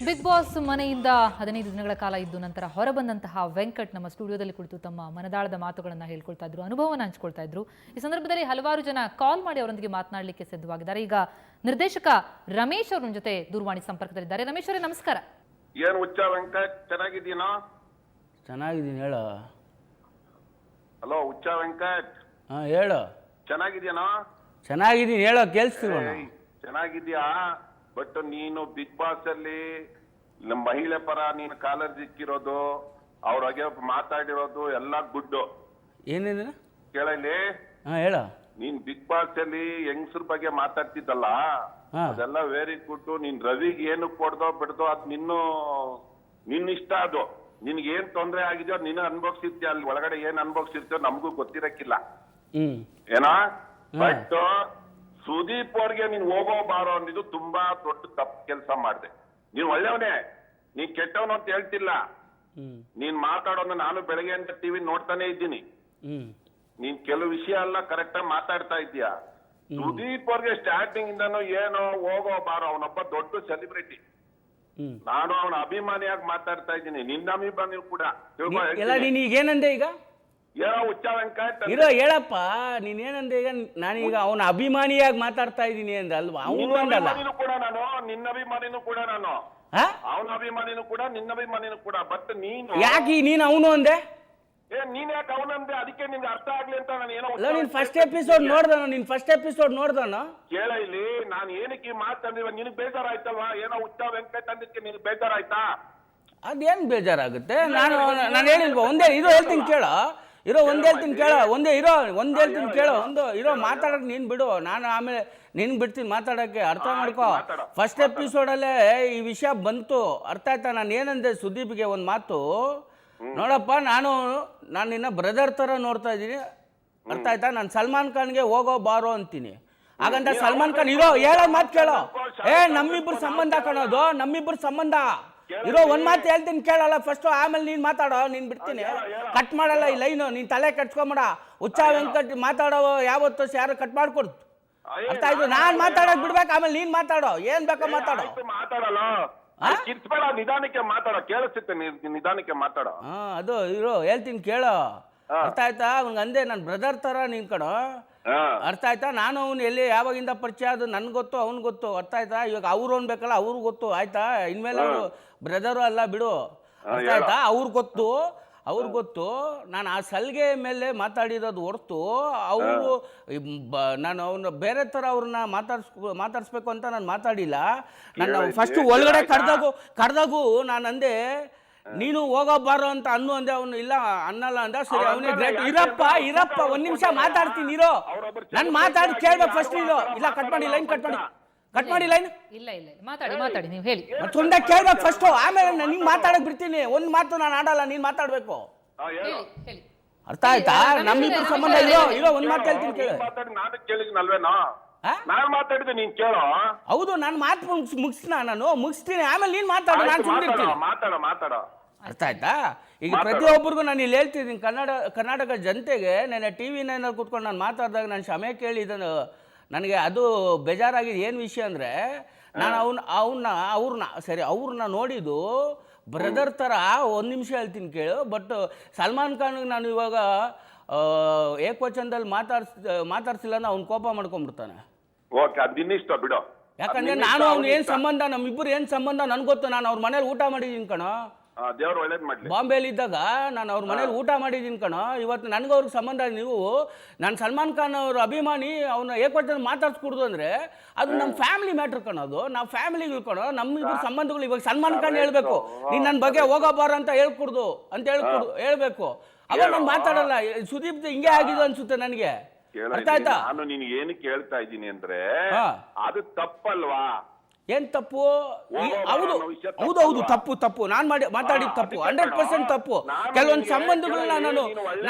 Big boss ಮನೆಯಿಂದ 15 ದಿನಗಳ ಕಾಲ ಇದ್ದು ನಂತರ ಹೊರಬಂದಂತಹ ವೆಂಕಟ್ ನಮ್ಮ ಸ್ಟುಡಿಯೋದಲ್ಲಿ ಕುಳಿತು ತಮ್ಮ ಮನದಾಳದ ಮಾತುಗಳನ್ನು ಹೇಳ್ಕೊಳ್ತಾ ಇದ್ರು, ಅನುಭವವನ್ನು ಹಂಚಿಕೊಳ್ತಾ ಇದ್ರು. ಈ ಸಂದರ್ಭದಲ್ಲಿ ಹಲವಾರು ಜನ ಕಾಲ್ ಮಾಡಿ ಅವರೊಂದಿಗೆ ಮಾತನಾಡಲಿಕ್ಕೆ ಸಿದ್ಧವಾಗಿದ್ದಾರೆ. ಈಗ ನಿರ್ದೇಶಕ ರಮೇಶ್ ಅವರ ಜೊತೆ ದೂರವಾಣಿ ಸಂಪರ್ಕದಲ್ಲಿದ್ದಾರೆ. ರಮೇಶ್ ಅವರೇ ನಮಸ್ಕಾರ. ಏನು ಹುಚ್ಚ ವೆಂಕಟ್, ಚೆನ್ನಾಗಿದ್ದೀನೋ? ಚೆನ್ನಾಗಿದ್ದೀನಿ, ಹೇಳು. ಹಲೋ ಹುಚ್ಚ ವೆಂಕಟ್. ಹೇಳು. ಚೆನ್ನಾಗಿದ್ಯಾನೋ? ಚೆನ್ನಾಗಿದ್ದೀನಿ, ಹೇಳೋ, ಕೇಳಿಸ್ತಿಲ್ವ? ಚೆನ್ನಾಗಿದ್ಯಾ? ಬಟ್ ನೀನು ಬಿಗ್ ಬಾಸ್ ಅಲ್ಲಿ ನಮ್ಮ ಮಹಿಳೆ ಪರ ನೀನು ಕಾಲರ್ ಸಿಕ್ಕಿರೋದು, ಅವ್ರಿಗೆ ಮಾತಾಡಿರೋದು ಎಲ್ಲ ಗುಡ್ಡು. ಏನೇನು ಕೇಳಲಿ, ಹೇಳ. ನೀನ್ ಬಿಗ್ ಬಾಸ್ ಅಲ್ಲಿ ಹೆಂಗಸ್ರ ಬಗ್ಗೆ ಮಾತಾಡ್ತಿದ್ದಲ್ಲ, ಅದೆಲ್ಲ ವೆರಿ ಗುಡ್. ನೀನ್ ರವಿಗೆ ಏನು ಕೊಡ್ದೋ ಬಿಡ್ದೋ ಅದ್ ನಿನ್ನ ಇಷ್ಟ. ಅದು ನಿನ್ಗೆ ಏನ್ ತೊಂದ್ರೆ ಆಗಿದೆಯೋ ನೀನು ಅನ್ಭವಿಸಿರ್ತೀಯ. ಅಲ್ಲಿ ಒಳಗಡೆ ಏನ್ ಅನ್ಭವಿಸಿರ್ತೀಯೋ ನಮಗೂ ಗೊತ್ತಿರಕ್ಕಿಲ್ಲ ಏನಾ. ಬಟ್ ಸುದೀಪ್ ಅವ್ರಿಗೆ ನೀನ್ ಹೋಗೋ ಬಾರೋ ಅಂದಿದ್ದು ತುಂಬಾ ದೊಡ್ಡ ತಪ್ಪು ಕೆಲಸ ಮಾಡಿದೆ. ನೀನ್ ಒಳ್ಳೆಯವನೇ, ನೀನ್ ಕೆಟ್ಟವನು ಅಂತ ಹೇಳ್ತಿಲ್ಲ. ನೀನ್ ಮಾತಾಡೋದು ನಾನು ಬೆಳಗ್ಗೆ ಅಂತ ಟಿವಿ ನೋಡ್ತಾನೆ ಇದ್ದೀನಿ. ನೀನ್ ಕೆಲವು ವಿಷಯ ಎಲ್ಲ ಕರೆಕ್ಟ್ ಆಗಿ ಮಾತಾಡ್ತಾ ಇದ್ದೀಯ. ಸುದೀಪ್ ಅವ್ರಿಗೆ ಸ್ಟಾರ್ಟಿಂಗ್ ಇಂದಾನು ಏನೋ ಹೋಗೋ ಬಾರೋ, ಅವನೊಬ್ಬ ದೊಡ್ಡ ಸೆಲೆಬ್ರಿಟಿ. ನಾನು ಅವನ ಅಭಿಮಾನಿಯಾಗಿ ಮಾತಾಡ್ತಾ ಇದ್ದೀನಿ, ನಿನ್ನ ಅಭಿಮಾನಿ ಕೂಡ. ನೀನ್ ಈಗ ಏನಂದೆ? ಈಗ ಏನೋ ಹುಚ್ಚ ವೆಂಕಟ್ ಇರೋ ಹೇಳಪ್ಪ, ನೀನ್ ಏನಂದೆ? ಈಗ ನಾನೀಗ ಅವನ ಅಭಿಮಾನಿಯಾಗಿ ಮಾತಾಡ್ತಾ ಇದ್ದೀನಿ ಅಂದ ಅಲ್ವಾ? ಅವನು ಅಂದಲ್ಲ. ಕೂಡ ನಾನು ನಿನ್ನ ಅಭಿಮಾನಿನೂ ಕೂಡ, ನಾನು ಅವನ ಅಭಿಮಾನಿನೂ ಕೂಡ, ನಿನ್ನ ಅಭಿಮಾನಿನೂ ಕೂಡ. ಬಟ್ ನೀನು ಯಾಕೆ ನೀನ್ ಅವನು ಅಂದೆ? ನೀನ್ ಯಾಕೆ ಅವನಂದೆ? ಅದಕ್ಕೆ ನಿನ್ಗೆ ಅರ್ಥ ಆಗ್ಲಿ ಅಂತ ನಾನು ಏನೋ. ನೀನ್ ಫಸ್ಟ್ ಎಪಿಸೋಡ್ ನೋಡ್ದಾನ? ಕೇಳ ಇಲ್ಲಿ, ನಾನು ಏನಕ್ಕೆ ಮಾತಂದಿವ ನಿನಗೆ ಬೇಜಾರಾಯ್ತಲ್ವಾ? ಏನೋ ಹುಚ್ಚ ವೆಂಕಟ್ ಅಂದಕ್ಕೆ ನಿನಗೆ ಬೇಜಾರಾಯ್ತಾ? ಅದೇನ್ ಬೇಜಾರಾಗುತ್ತೆ? ನಾನು ಹೇಳಿಲ್ವಾ? ಒಂದೇ ಇದು ಹೇಳ್ತೀನಿ ಕೇಳ. ಒಂದ್ ಹೇಳ್ತೀನಿ ಕೇಳೋ. ಇರೋ ಮಾತಾಡಕ್ ನೀನ್ ಬಿಡು, ನಾನು ಆಮೇಲೆ ನಿನ್ ಬಿಡ್ತೀನಿ ಮಾತಾಡಕ್ಕೆ. ಅರ್ಥ ಮಾಡ್ಕೋ. ಫಸ್ಟ್ ಎಪಿಸೋಡಲ್ಲೇ ಈ ವಿಷಯ ಬಂತು, ಅರ್ಥ ಆಯ್ತಾ? ನಾನು ಏನಂದೆ ಸುದೀಪ್ಗೆ ಒಂದು ಮಾತು, ನೋಡಪ್ಪ ನಾನು ನಿನ್ನ ಬ್ರದರ್ ತರ ನೋಡ್ತಾ ಇದ್ದೀನಿ, ಅರ್ಥ ಆಯ್ತಾ? ನಾನು ಸಲ್ಮಾನ್ ಖಾನ್ಗೆ ಹೋಗೋ ಬಾರೋ ಅಂತೀನಿ. ಹಾಗಂತ ಸಲ್ಮಾನ್ ಖಾನ್ ಹೇಳೋ ಮಾತು ಕೇಳೋ. ನಮ್ಮಿಬ್ರು ಸಂಬಂಧ ಕಾಣೋದು, ನಮ್ಮಿಬ್ರು ಸಂಬಂಧ. ಒಂದ್ ಮಾತು ಹೇಳ್ತೀನಿ ಕೇಳಲ್ಲ ಫಸ್ಟ್, ಆಮೇಲೆ ನೀನ್ ಮಾತಾಡೋ. ನೀನ್ ಬಿಡ್ತೀನಿ, ಕಟ್ ಮಾಡಲ್ಲ ಈ ಲೈನು. ನೀನ್ ತಲೆ ಕಟ್ಸ್ಕೊಂಬೇಡ. ಹುಚ್ಚ ವೆಂಕಟ್ ಮಾತಾಡೋ ಯಾವತ್ತು ಯಾರು ಕಟ್ ಮಾಡ್ಕೊಡ್ತು, ಅರ್ಥ ಆಯ್ತು? ನಾನ್ ಮಾತಾಡಕ್ ಬಿಡ್ಬೇಕು, ಆಮೇಲೆ ನೀನ್ ಮಾತಾಡೋ, ಏನ್ ಬೇಕೋ ಮಾತಾಡೋ. ಮಾತಾಡಲ್ಲ, ನಿಧಾನಕ್ಕೆ ಮಾತಾಡೋ, ಕೇಳಿಸುತ್ತೆ ನಿಧಾನಕ್ಕೆ ಮಾತಾಡೋ. ಅದು ಹೇಳ್ತೀನಿ ಕೇಳೋ, ಅರ್ಥ ಆಯ್ತಾ? ಅವ್ನಿಗೆ ಅಂದೆ ನನ್ ಬ್ರದರ್ ತರ ನೀನ್ ಕಣೋ, ಅರ್ಥ ಆಯ್ತಾ? ನಾನು ಅವ್ನು ಎಲ್ಲಿ ಯಾವಾಗಿಂದ ಪರಿಚಯ ಅದು ನನ್ ಗೊತ್ತು, ಅವ್ನ್ ಗೊತ್ತು, ಅರ್ಥ ಆಯ್ತಾ? ಇವಾಗ ಅವ್ರು ಅನ್ಬೇಕಲ್ಲ, ಅವ್ರು ಗೊತ್ತು, ಆಯ್ತಾ? ಇನ್ಮೇಲೆ ಅವರು ಬ್ರದರು ಅಲ್ಲ ಬಿಡು, ಅರ್ಥ ಆಯ್ತಾ? ಅವ್ರು ಗೊತ್ತು. ನಾನು ಆ ಸಲ್ಗೆ ಮೇಲೆ ಮಾತಾಡಿರೋದು ಹೊರ್ತು ಅವರು ನಾನು ಅವನು ಬೇರೆ ಥರ ಅವ್ರನ್ನ ಮಾತಾಡಿಸ್ಬೇಕು ಅಂತ ನಾನು ಮಾತಾಡಿಲ್ಲ. ನಾನು ಫಸ್ಟ್ ಒಳಗಡೆ ಕರೆದಾಗು ನಾನು ಅಂದೆ ನೀನು ಹೋಗಬಾರೋ ಅಂತ ಅಂದೆ. ಅವನು ಇಲ್ಲ ಅನ್ನಲ್ಲ ಅಂದ. ಸರಿ ಅವನೇ ಗ್ರೇಟ್. ಇರಪ್ಪ ಒಂದ್ ನಿಮಿಷ ಮಾತಾಡ್ತೀನಿ, ನಾನು ಮಾತಾಡಿ ಕೇಳ್ಬೇಕು ಫಸ್ಟ್. ಇಲ್ಲ ಕಟ್ ಮಾಡಿ ಲೈನ್. ಇಲ್ಲ ಮಾತಾಡಿ ನೀವು ಹೇಳಿ. ತುಂಡ ಕೇಳ್ಬೇಕು ಫಸ್ಟ್, ಆಮೇಲೆ ನಿಂಗೆ ಮಾತಾಡಕ್ ಬಿಡ್ತೀನಿ. ಒಂದ್ ಮಾತು ನಾನು ಆಡಲ್ಲ, ನೀನ್ ಮಾತಾಡ್ಬೇಕು, ಅರ್ಥ ಆಯ್ತಾ? ನಮ್ಮಿಬ್ರು ಸಂಬಂಧ ಒಂದ್ ಮಾತು ಹೇಳ್ತೀನಿ ಕೇಳು. ನಾನು ಮಾತಾಡಿದೆ, ನೀನ್ ಕೇಳೋ. ಹೌದು, ನಾನು ಮಾತು ಮುಗಿಸ್ತೀನಿ, ಆಮೇಲೆ ನೀನ್ ಮಾತಾಡು, ನಾನು ಸುಮ್ಮನಿರ್ತೀನಿ. ಮಾತಾಡೋ, ಅರ್ಥ ಆಯ್ತಾ? ಈಗ ಪ್ರತಿಯೊಬ್ಬರಿಗೂ ನಾನು ಇಲ್ಲಿ ಹೇಳ್ತಿದ್ದೀನಿ, ಕರ್ನಾಟಕ ಜನತೆಗೆ ನೆನ್ನೆ TV 9 ಕೂತ್ಕೊಂಡು ನಾನು ಮಾತಾಡಿದಾಗ ನಾನು ಕ್ಷಮೆ ಕೇಳಿದ್ದನು. ನನಗೆ ಅದು ಬೇಜಾರಾಗಿದೆ. ಏನು ವಿಷಯ ಅಂದರೆ, ನಾನು ಅವ್ರನ್ನ ನೋಡಿದ್ದು ಬ್ರದರ್ ಥರ. ಒಂದು ನಿಮಿಷ ಹೇಳ್ತೀನಿ ಕೇಳು. ಬಟ್ ಸಲ್ಮಾನ್ ಖಾನ್ಗೆ ನಾನು ಇವಾಗ ಏಕವಚನದಲ್ಲಿ ಮಾತಾಡ್ಸಿಲ್ಲ ಅಂದ್ರೆ ಅವ್ನು ಕೋಪ ಮಾಡ್ಕೊಂಡ್ಬಿಡ್ತಾನೆ. ಯಾಕಂದ್ರೆ ನಾನು ಅವ್ನು ಏನು ಸಂಬಂಧ, ನಮ್ಮಿಬ್ಬರು ಏನು ಸಂಬಂಧ ನನಗೆ ಗೊತ್ತು. ನಾನು ಅವ್ರ ಮನೇಲಿ ಊಟ ಮಾಡಿದ್ದೀನಿ ಕಣೋ. ಬಾಂಬೆಲಿ ಇದ್ದಾಗ ನಾನು ಅವ್ರ ಮನೇಲಿ ಊಟ ಮಾಡಿದ್ದೀನಿ ಕಣೋ. ಇವತ್ತು ನನಗೂ ಅವ್ರಿಗೆ ಸಂಬಂಧ. ನಾನು ಸಲ್ಮಾನ್ ಖಾನ್ ಅವ್ರ ಅಭಿಮಾನಿ, ಅವನ ಏಕವಚನ ಮಾತಾಡ್ಸ್ಕೊಡ್ದು ಅಂದ್ರೆ ಅದು ನಮ್ಮ ಫ್ಯಾಮಿಲಿ ಮ್ಯಾಟ್ರ್ ಕಣೋದು. ನಾವು ಫ್ಯಾಮಿಲಿಗಳು ಕಣೋ, ನಮ್ಮಿಬ್ರು ಸಂಬಂಧಗಳು. ಇವಾಗ ಸಲ್ಮಾನ್ ಖಾನ್ ಹೇಳ್ಬೇಕು, ನೀನ್ ನನ್ನ ಬಗ್ಗೆ ಹೋಗಬಾರ ಅಂತ ಹೇಳ್ಬೇಕು. ಅವಾಗ ನಾನು ಮಾತಾಡಲ್ಲ. ಸುದೀಪ್ ಹಿಂಗೆ ಆಗಿದೆ ಅನ್ಸುತ್ತೆ ನನಗೆ, ಅರ್ಥ ಆಯ್ತಾ? ನಾನು ನಿನ್ ಏನು ಕೇಳ್ತಾ ಇದ್ದೀನಿ ಅಂದ್ರೆ, ಅದು ತಪ್ಪಲ್ವಾ? ಏನ್ ತಪ್ಪು? ಹೌದು ತಪ್ಪು. ನಾನು ಮಾತಾಡಿದ ತಪ್ಪು, 100% ತಪ್ಪು. ಕೆಲವೊಂದು ಸಂಬಂಧಗಳನ್ನ ನಾನು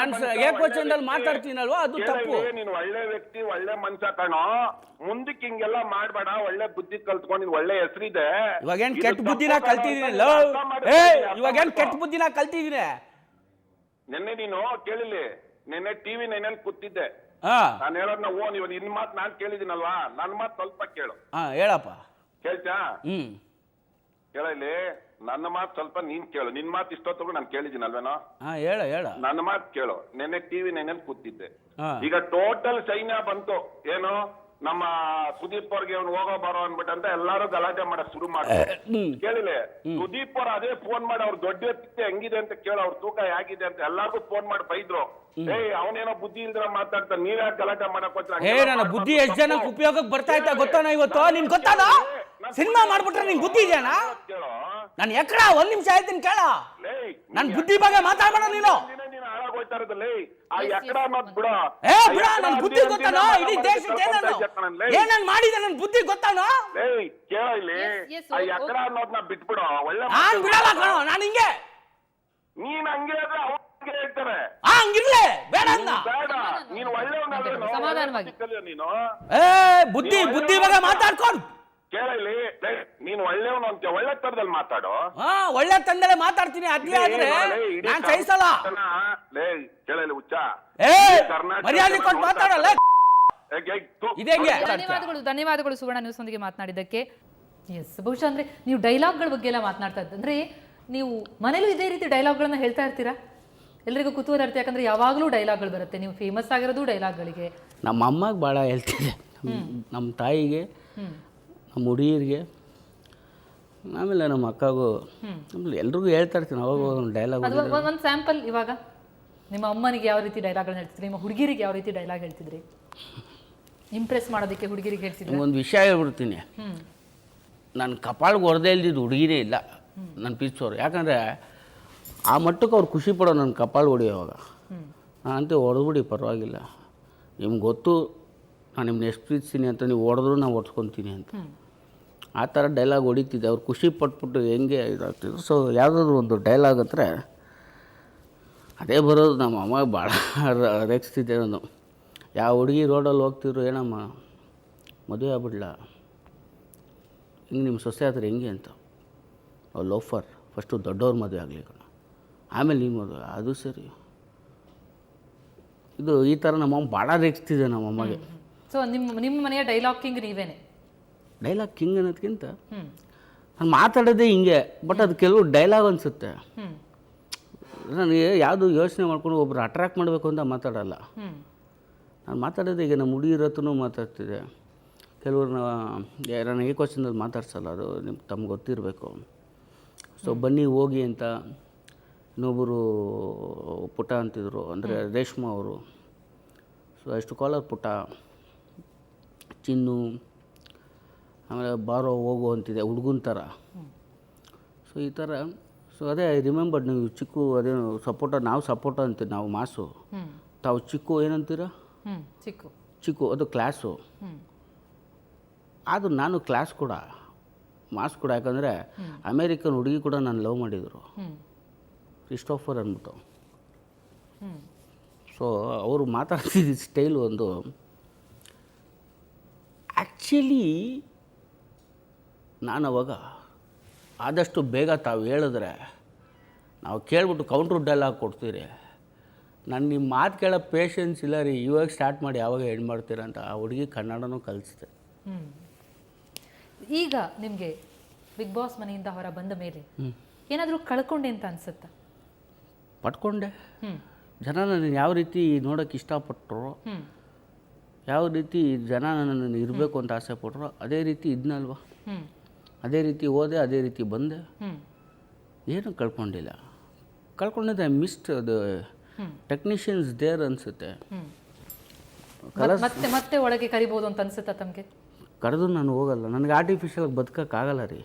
ಏಕವಚನದಲ್ಲಿ ಮಾತಾಡ್ತೀನಲ್ವಾ, ಅದು ತಪ್ಪು. ನೀನು ಒಳ್ಳೆ ವ್ಯಕ್ತಿ, ಒಳ್ಳೆ ಮನ್ಸ ಕಣೋ. ಮುಂದಕ್ಕೆ ಹಿಂಗೆಲ್ಲ ಮಾಡ್ಬೇಡ. ಒಳ್ಳೆ ಬುದ್ಧಿ ಕಲ್ತ್ಕೊಂಡು ಒಳ್ಳೆ ಹೆಸರಿದೆ. ಇವಾಗೇನ್ ಕೆಟ್ಟ ಬುದ್ಧಿನ ಕಲ್ತಿದ್ದೀನಿ. ನಿನ್ನೆ ನೀನು ಕೇಳಿಲಿ, ನಿನ್ನೆ TV 9 ಕೂತಿದ್ದೆ. ನಾನು ಹೇಳೋದ್ನ ನೀವು ನಿನ್ ಮಾತು ನಾನು ಕೇಳಿದ್ದೀನಲ್ವಾ, ನನ್ನ ಮಾತು ಸ್ವಲ್ಪ ಕೇಳು. ಹೇಳಪ್ಪ. ಕೇಳ್ತಾ? ಕೇಳಲಿ, ನನ್ನ ಮಾತು ಸ್ವಲ್ಪ ನೀನ್ ಕೇಳು. ನಿನ್ ಮಾತು ಇಷ್ಟೊತ್ತಿಗೂ ನಾನು ಕೇಳಿದ್ದೀನಿ ಅಲ್ವೇನೋ? ಹೇಳ ನನ್ನ ಮಾತು ಕೇಳು. ನೆನ್ನೆ ಟಿವಿ ನೆನ್ನೆ ಕೂತಿದ್ದೆ. ಹಾ. ಈಗ ಟೋಟಲ್ ಸೈನ್ಯ ಬಂತು. ಏನು ನಮ್ಮ ಸುದೀಪ್ ಅವ್ರಿಗೆ ಅವ್ನು ಹೋಗೋ ಬರೋ ಅನ್ಬಿಟ್ಟಂತ ಎಲ್ಲಾರು ಗಲಾಟೆ ಮಾಡಕ್ ಶುರು ಮಾಡ್ತಾರೆ. ಕೇಳಿಲೆ, ಸುದೀಪ್ ಅವ್ರ ಅದೇ ಫೋನ್ ಮಾಡಿ ಅವ್ರ ದೊಡ್ಡ ವ್ಯಕ್ತಿ ಹೆಂಗಿದೆ ಅಂತ ಕೇಳ, ಅವ್ರ ತೂಕ ಹೇಗಿದೆ ಅಂತ ಎಲ್ಲಾರ್ಗು ಫೋನ್ ಮಾಡಿ ಬೈದ್ರು. ಅವನೇನೋ ಬುದ್ಧಿ ಇಲ್ದ್ರ ಮಾತಾಡ್ತಾನೆ, ನೀವ್ಯಾಕೆ ಗಲಾಟೆ ಮಾಡಕ್ ನನ್ನ ಬುದ್ಧಿ ಎಷ್ಟ್ ಜನಕ್ಕೆ ಉಪಯೋಗಕ್ಕೆ ಬರ್ತಾ ಇತ್ತ ಗೊತ್ತಾನ ಇವತ್ತು? ನಿನ್ ಗೊತ್ತಾದ ಸಿನಿಮಾ ಮಾಡ್ಬಿಟ್ರೆ ನಿನ್ ಬುದ್ಧಿ ಇದೆಯಾ? ಕೇಳೋ. ನಾನು ಎಕಡ ಒಂದ್ ನಿಮಿಷ ಆಯ್ತೀನಿ ಕೇಳ. ನನ್ ಬುದ್ಧಿ ಬಗ್ಗೆ ಮಾತಾಡ್ಬೇಡ ನೀನು. ನೀನು ಹಾಳಾಗೋಯ್ತಾ ಇರೋದಲ್ಲಿ ಆ ಎಕಡ ಅನ್ನೋದ್ ಬಿಡ. ಬಿಡ, ನನ್ ಬುದ್ಧಿ ಗೊತ್ತಾನೋ? ಇಡೀ ದೇಶಕ್ಕೆ ಏನನ್ ಮಾಡಿದೆ ನನ್ ಬುದ್ಧಿ ಗೊತ್ತಾನೋ? ಕೇಳ ಇಲ್ಲಿ, ಆ ಎಕಡ ಅನ್ನೋದ್ನ ಬಿಟ್ಬಿಡು. ಒಳ್ಳೆ ನಾನ್ ಬಿಡಲ್ಲ ಕಣೋ, ನಾನು ಹಿಂಗೆ. ನೀನ್ ಹಂಗೆ ಆದ್ರೆ ಅವ್ರಿಗೆ ಹೇಳ್ತಾರೆ ಹಂಗಿರ್ಲೆ ಬೇಡ ಅಂದ. ಬೇಡ, ನೀನ್ ಸಮಾಧಾನವಾಗಿ. ಒಳ್ಳೆಯವನಾದ್ರೆ ನೀನು ಬುದ್ಧಿ ಬುದ್ಧಿ ಬಗ್ಗೆ ಮಾತಾಡ್ಕೊಂಡು ಕೇಳಲಿ. ನೀನ್ ಒಳ್ಳೆಯವನು ಅಂತ ಒಳ್ಳೆ ತರದಲ್ಲಿ ಮಾತಾಡೋ. ಒಳ್ಳೆ ತಂದೆಲೆ ಮಾತಾಡ್ತೀನಿ. ಅತಿ ಆದ್ರೆ ನಾನ್ ಸಹಿಸಲ್ಲ. ಕೇಳಲಿ ಹುಚ್ಚ, ಮರ್ಯಾದೆ ಕೊಟ್ಟು ಮಾತಾಡಲ್ಲ. ಧನ್ಯವಾದಗಳು ಸುವರ್ಣ ನ್ಯೂಸ್ ಒಂದಿಗೆ ಮಾತನಾಡಿದ್ದಕ್ಕೆ. ಎಸ್, ಬಹುಶಃ ಅಂದ್ರೆ ನೀವು ಡೈಲಾಗ್ಗಳ ಬಗ್ಗೆ ಎಲ್ಲ ಮಾತನಾಡ್ತಾ ಇದ್ದಂದ್ರೆ ನೀವು ಮನೇಲೂ ಇದೇ ರೀತಿ ಡೈಲಾಗ್ಗಳನ್ನ ಹೇಳ್ತಾ ಇರ್ತೀರಾ? ಎಲ್ರಿಗೂ ಕುತೂಹಲ ಇರುತ್ತೆ, ಯಾಕಂದ್ರೆ ಯಾವಾಗಲೂ ಡೈಲಾಗ್ಗಳು ಬರುತ್ತೆ. ನೀವು ಫೇಮಸ್ ಆಗಿರೋದು ಡೈಲಾಗ್ಗಳಿಗೆ. ನಮ್ಮ ಅಮ್ಮಗೆ ಭಾಳ ಹೇಳ್ತಿದ್ದೆ, ನಮ್ಮ ತಾಯಿಗೆ, ನಮ್ಮ ಹುಡುಗಿರಿಗೆ, ಆಮೇಲೆ ನಮ್ಮ ಅಕ್ಕಗೂ, ಆಮೇಲೆ ಎಲ್ರಿಗೂ ಹೇಳ್ತಾ ಇರ್ತೀನಿ ಅವಾಗ ಒಂದು ಡೈಲಾಗ್. ಒಂದು ಸ್ಯಾಂಪಲ್, ಇವಾಗ ನಿಮ್ಮ ಅಮ್ಮನಿಗೆ ಯಾವ ರೀತಿ ಡೈಲಾಗ್ಗಳನ್ನ ಹೇಳ್ತಿದ್ರಿ, ನಿಮ್ಮ ಹುಡುಗಿರಿಗೆ ಯಾವ ರೀತಿ ಡೈಲಾಗ್ ಹೇಳ್ತಿದ್ರಿ? ಇಂಪ್ರೆಸ್ ಮಾಡೋದಕ್ಕೆ ಹುಡುಗಿರಿಗೆ ಹೇಳ್ತಿದ್ರಿ? ಒಂದು ವಿಷಯ ಹೇಳ್ಬಿಡ್ತೀನಿ, ನನ್ನ ಕಪಾಳಿಗೆ ಹೊರದೇ ಇಲ್ದಿದ್ದು ಹುಡುಗಿನೇ ಇಲ್ಲ ನನ್ನ ಪಿಚ್ಚೋರು. ಯಾಕಂದರೆ ಆ ಮಟ್ಟಕ್ಕೆ ಅವ್ರು ಖುಷಿ ಪಡೋ ನನ್ನ ಕಪಾಳು ಹೊಡಿಯೋವಾಗ. ನಾನಂತೂ ಹೊಡೆದ್ಬಿಡಿ ಪರವಾಗಿಲ್ಲ, ನಿಮ್ಗೆ ಗೊತ್ತು ನಾನು ನಿಮ್ಮನ್ನ ಎಷ್ಟು ಪ್ರೀತಿಸ್ತೀನಿ ಅಂತ, ನೀವು ಹೊಡೆದ್ರು ನಾನು ಹೊಡ್ಸ್ಕೊತೀನಿ ಅಂತ. ಆ ಥರ ಡೈಲಾಗ್ ಹೊಡಿತಿದ್ದೆ. ಅವ್ರು ಖುಷಿ ಪಟ್ಬಿಟ್ಟು ಹೆಂಗೆ ಇದಾಗ್ತಿದ್ರು. ಸೊ ಯಾವುದಾದ್ರು ಒಂದು ಡೈಲಾಗ್ ಹತ್ರ ಅದೇ ಬರೋದು. ನಮ್ಮ ಅಮ್ಮಗೆ ಭಾಳ ರೇಗಿಸ್ತಿದ್ದೆ ನಾನು. ಯಾವ ಹುಡುಗಿ ರೋಡಲ್ಲಿ ಹೋಗ್ತಿದ್ರು, ಏನಮ್ಮ ಮದುವೆ ಆಗ್ಬಿಡ್ಲಾ, ಹಿಂಗೆ ನಿಮ್ಮ ಸೊಸೆ ಹತ್ರ ಹೆಂಗೆ ಅಂತ. ಅವ್ರು ಲೋಫರ್, ಫಸ್ಟು ದೊಡ್ಡವ್ರ ಮದುವೆ ಆಗಲಿ ಕಣ, ಆಮೇಲೆ ನಿಮ್ಮ ಮದುವೆ. ಅದು ಸರಿ. ಇದು ಈ ಥರ ನಮ್ಮಮ್ಮ ಭಾಳ ರೇಗಿಸ್ತಿದ್ದೆ ನಮ್ಮಮ್ಮಗೆ. ಸೊ ನಿಮ್ಮ ಮನೆಯ ಡೈಲಾಗ್ ಕಿಂಗ್ ನೀವೇನೆ? ಡೈಲಾಗ್ ಕಿಂಗ್ ಅನ್ನೋದಕ್ಕಿಂತ ನಾನು ಮಾತಾಡೋದೇ ಹಿಂಗೆ, ಬಟ್ ಅದು ಕೆಲವು ಡೈಲಾಗ್ ಅನಿಸುತ್ತೆ. ನನಗೆ ಯಾವುದು ಯೋಚನೆ ಮಾಡ್ಕೊಂಡು ಒಬ್ಬರು ಅಟ್ರಾಕ್ಟ್ ಮಾಡಬೇಕು ಅಂತ ಮಾತಾಡಲ್ಲ. ನಾನು ಮಾತಾಡೋದು ಈಗ ನಮ್ಮ ಹುಡುಗಿರ ಹತ್ರನೂ ಮಾತಾಡ್ತಿದ್ದೆ. ಕೆಲವ್ರನ್ನ ನಾನು ಏಕವಚನದಲ್ಲಿ ಮಾತಾಡ್ಸಲ್ಲ, ಅದು ತಮ್ಗೆ ಗೊತ್ತಿರಬೇಕು. ಸೊ ಬನ್ನಿ ಹೋಗಿ ಅಂತ ಇನ್ನೊಬ್ಬರು ಪುಟ ಅಂತಿದ್ರು, ಅಂದರೆ ರೇಷ್ಮಾ ಅವರು. ಸೊ ಎಷ್ಟು ಕಾಲರ್ ಪುಟ, ಚಿನ್ನು, ಆಮೇಲೆ ಬಾರೋ ಹೋಗು ಅಂತಿದೆ ಹುಡುಗನ ಥರ. ಸೊ ಈ ಥರ. ಸೊ ಅದೇ ಐ ರಿಮೆಂಬರ್. ನೀವು ಚಿಕ್ಕು ಅದೇನು ಸಪೋಟ, ನಾವು ಸಪೋಟ ಅಂತೀವಿ, ನಾವು ಮಾಸು, ತಾವು ಚಿಕ್ಕು ಏನಂತೀರ? ಚಿಕ್ಕು ಅದು ಕ್ಲಾಸು. ಅದು ನಾನು ಕ್ಲಾಸ್ ಕೂಡ, ಮಾಸ್ ಕೂಡ. ಯಾಕಂದರೆ ಅಮೇರಿಕನ್ ಹುಡುಗಿ ಕೂಡ ನಾನು ಲವ್ ಮಾಡಿದರು, ಕ್ರಿಸ್ಟೋಫರ್ ಅಂದ್ಬಿಟ್ಟು. ಸೊ ಅವರು ಮಾತಾಡ್ತಿದ್ದ ಸ್ಟೈಲು ಒಂದು ಆ್ಯಕ್ಚುಲಿ ನಾನು ಅವಾಗ ಆದಷ್ಟು ಬೇಗ ತಾವು ಹೇಳಿದ್ರೆ ನಾವು ಕೇಳ್ಬಿಟ್ಟು ಕೌಂಟ್ರ್ ಡೈಲಾಗ್ ಕೊಡ್ತೀರಿ. ನಾನು ನಿಮ್ಮ ಮಾತು ಕೇಳೋ ಪೇಷನ್ಸ್ ಇಲ್ಲ ರೀ, ಇವಾಗ ಸ್ಟಾರ್ಟ್ ಮಾಡಿ ಯಾವಾಗ ಹೆಣ್ಣು ಮಾಡ್ತೀರ ಅಂತ ಆ ಹುಡುಗಿ ಕನ್ನಡನೂ ಕಲಿಸ್ದೆ. ಈಗ ನಿಮಗೆ ಬಿಗ್ ಬಾಸ್ ಮನೆಯಿಂದ ಹೊರ ಬಂದ ಮೇಲೆ ಏನಾದರೂ ಕಳ್ಕೊಂಡೆ ಅಂತ ಅನ್ಸುತ್ತಾ? ಪಡ್ಕೊಂಡೆ. ಜನ ನನ್ನ ಯಾವ ರೀತಿ ನೋಡೋಕ್ಕೆ ಇಷ್ಟಪಟ್ಟರು, ಯಾವ ರೀತಿ ಜನ ನನ್ನನ್ನು ಇರಬೇಕು ಅಂತ ಆಸೆ ಪಟ್ಟರು, ಅದೇ ರೀತಿ ಇದ್ನಲ್ವ, ಅದೇ ರೀತಿ ಹೋದೆ, ಅದೇ ರೀತಿ ಬಂದೆ. ಏನು ಕಳ್ಕೊಂಡಿಲ್ಲ. ಕಳ್ಕೊಂಡಿದ್ದೆ ಮಿಸ್ಡ್ ಅದು ಟೆಕ್ನಿಷಿಯನ್ಸ್ ದೇರ್ ಅನಿಸುತ್ತೆ. ಮತ್ತೆ ಒಳಗೆ ಕರಿಬೋದು ಅಂತ ಅನ್ಸುತ್ತಾ ತಮಗೆ? ಕರೆದು ನಾನು ಹೋಗಲ್ಲ. ನನಗೆ ಆರ್ಟಿಫಿಷಿಯಲ್ ಬದುಕೋಕ್ಕಾಗಲ್ಲ ರೀ,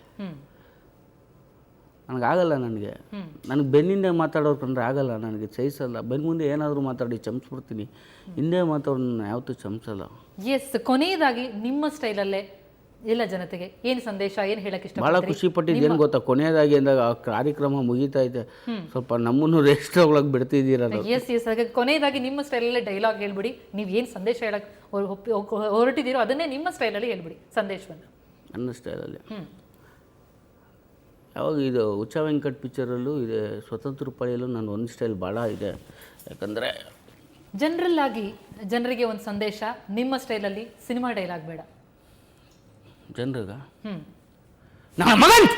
ನನಗಾಗಲ್ಲ. ನನಗೆ ಬೆನ್ನಿಂದ ಮಾತಾಡೋರು ಕಂಡ್ರೆ ಆಗಲ್ಲ, ನನಗೆ ಸಹಿಸಲ್ಲ. ಬೆನ್ನ ಮುಂದೆ ಏನಾದರೂ ಮಾತಾಡಿ ಚಮಸ್ಬಿಡ್ತೀನಿ, ಹಿಂದೆ ಮಾತಾಡೋರು ನಾನು ಯಾವತ್ತೂ ಚಮಸಲ್ಲ. ಎಸ್, ಕೊನೆಯದಾಗಿ ನಿಮ್ಮ ಸ್ಟೈಲಲ್ಲೇ ಎಲ್ಲ ಜನತೆಗೆ ಏನು ಸಂದೇಶ, ಏನು ಹೇಳಕ್ಕೆ ಇಷ್ಟ? ಭಾಳ ಖುಷಿ ಪಟ್ಟಿದ್ದು ಏನು ಗೊತ್ತಾ, ಕೊನೆಯದಾಗಿ ಅಂದಾಗ ಆ ಕಾರ್ಯಕ್ರಮ ಮುಗೀತಾ ಇದೆ, ಸ್ವಲ್ಪ ನಮ್ಮನ್ನು ರೆಸ್ಟ್ ಒಳಗೆ ಬಿಡ್ತಿದ್ದೀರಲ್ಲ. ಎಸ್, ಹಾಗಾಗಿ ಕೊನೆಯದಾಗಿ ನಿಮ್ಮ ಸ್ಟೈಲಲ್ಲೇ ಡೈಲಾಗ್ ಹೇಳ್ಬಿಡಿ. ನೀವು ಏನು ಸಂದೇಶ ಹೇಳಕ್ಕೆ ಹೊರಟಿದ್ದೀರೋ ಅದನ್ನೇ ನಿಮ್ಮ ಸ್ಟೈಲಲ್ಲಿ ಹೇಳ್ಬಿಡಿ ಸಂದೇಶವನ್ನು. ನನ್ನ ಸ್ಟೈಲಲ್ಲಿ ಯಾವಾಗ ಇದು ಹುಚ್ಚ ವೆಂಕಟ್ ಪಿಕ್ಚರಲ್ಲೂ ಇದೆ, ಸ್ವತಂತ್ರ ಪಡೆಯಲು ನನ್ನ ಒಂದು ಸ್ಟೈಲ್ ಭಾಳ ಇದೆ. ಯಾಕಂದರೆ ಜನರಲ್ ಆಗಿ ಜನರಿಗೆ ಒಂದು ಸಂದೇಶ ನಿಮ್ಮ ಸ್ಟೈಲಲ್ಲಿ, ಸಿನಿಮಾ ಡೈಲಾಗ್ ಬೇಡ. ಜನರಿಗೆ ನನ್ನ ಮಗನ್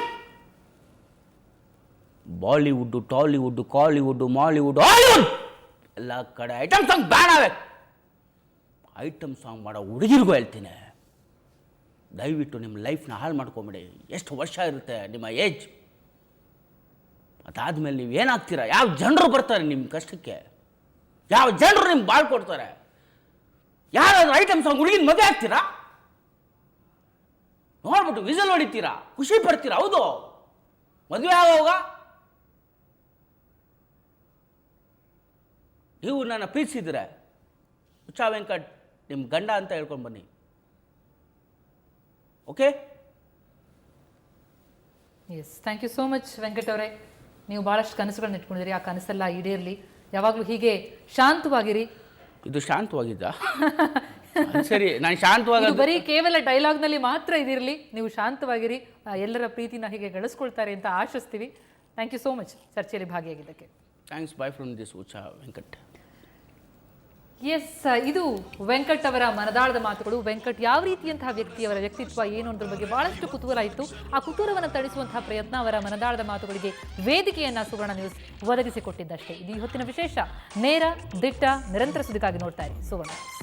ಬಾಲಿವುಡ್ಡು, ಟಾಲಿವುಡ್ಡು, ಕಾಲಿವುಡ್ಡು, ಮಾಲಿವುಡ್, ಹಾಲಿವುಡ್ ಎಲ್ಲ ಕಡೆ ಐಟಮ್ ಸಾಂಗ್ ಬ್ಯಾನ್ ಆಗ. ಐಟಮ್ ಸಾಂಗ್ ಮಾಡೋ ಹುಡುಗಿರಿಗೂ ಹೇಳ್ತೀನಿ, ದಯವಿಟ್ಟು ನಿಮ್ಮ ಲೈಫ್ನ ಹಾಳು ಮಾಡ್ಕೊಂಬಿಡಿ. ಎಷ್ಟು ವರ್ಷ ಇರುತ್ತೆ ನಿಮ್ಮ ಏಜ್, ಅದಾದಮೇಲೆ ನೀವು ಏನಾಗ್ತೀರಾ? ಯಾವ ಜನರು ಬರ್ತಾರೆ ನಿಮ್ಮ ಕಷ್ಟಕ್ಕೆ? ಯಾವ ಜನರು ನಿಮ್ಗೆ ಬಾಳ್ ಕೊಡ್ತಾರೆ? ಯಾರಾದ್ರೂ ಐಟಮ್ ಸಾಂಗ್ ಹುಡುಗಿನ ಮದುವೆ ಆಗ್ತೀರಾ? ನೋಡ್ಬಿಟ್ಟು ವಿಸಲ್ ಹೊಡಿತೀರಾ, ಖುಷಿ ಪಡ್ತೀರಾ? ಹೌದು, ಮದುವೆ ಆಗೋವಾಗ ನೀವು ನನ್ನ ಪ್ರೀತಿಸಿದ್ರೆ ಹುಚ್ಚ ವೆಂಕಟ್ ನಿಮ್ಮ ಗಂಡ ಅಂತ ಹೇಳ್ಕೊಂಡು ಬನ್ನಿ. Okay? Yes, thank you so much Venkat ಅವರೇ. ನೀವು ಭಾಳಷ್ಟು ಕನಸುಗಳನ್ನ ಇಟ್ಕೊಂಡಿದ್ದೀರಿ, ಆ ಕನಸೆಲ್ಲ ಈಡೇರಲಿ. ಯಾವಾಗಲೂ ಹೀಗೆ ಶಾಂತವಾಗಿರಿ. ಇದು ಶಾಂತವಾಗಿದ್ದ? ಸರಿ, ನಾನು ಶಾಂತವಾಗಿ ಇದು ಬರೀ ಕೇವಲ ಡೈಲಾಗ್ನಲ್ಲಿ ಮಾತ್ರ ಇದಿರಲಿ. ನೀವು ಶಾಂತವಾಗಿರಿ, ಎಲ್ಲರ ಪ್ರೀತಿನ ಹೀಗೆ ಗಳಿಸ್ಕೊಳ್ತಾರೆ ಅಂತ ಆಶಿಸ್ತೀವಿ. ಥ್ಯಾಂಕ್ ಯು ಸೋ ಮಚ್ ಚರ್ಚೆಯಲ್ಲಿ ಭಾಗಿಯಾಗಿದ್ದಕ್ಕೆ. Thanks. By from this Huccha Venkat. S, ಇದು ವೆಂಕಟ್ ಅವರ ಮನದಾಳದ ಮಾತುಗಳು. ವೆಂಕಟ್ ಯಾವ ರೀತಿಯಂತಹ ವ್ಯಕ್ತಿ, ಅವರ ವ್ಯಕ್ತಿತ್ವ ಏನು ಅನ್ನೋದ್ರ ಬಗ್ಗೆ ಬಹಳಷ್ಟು ಕುತೂಹಲ ಇತ್ತು. ಆ ಕುತೂಹಲವನ್ನು ತಣಿಸುವಂತಹ ಪ್ರಯತ್ನ ಅವರ ಮನದಾಳದ ಮಾತುಗಳಿಗೆ ವೇದಿಕೆಯನ್ನ ಸುವರ್ಣ ನ್ಯೂಸ್ ಒದಗಿಸಿಕೊಟ್ಟಿದ್ದಷ್ಟೇ. ಇದು ಇವತ್ತಿನ ವಿಶೇಷ. ನೇರ, ದಿಟ್ಟ, ನಿರಂತರ ಸುದ್ದಿಗಾಗಿ ನೋಡ್ತಾ ಇರಿ ಸುವರ್ಣ ನ್ಯೂಸ್.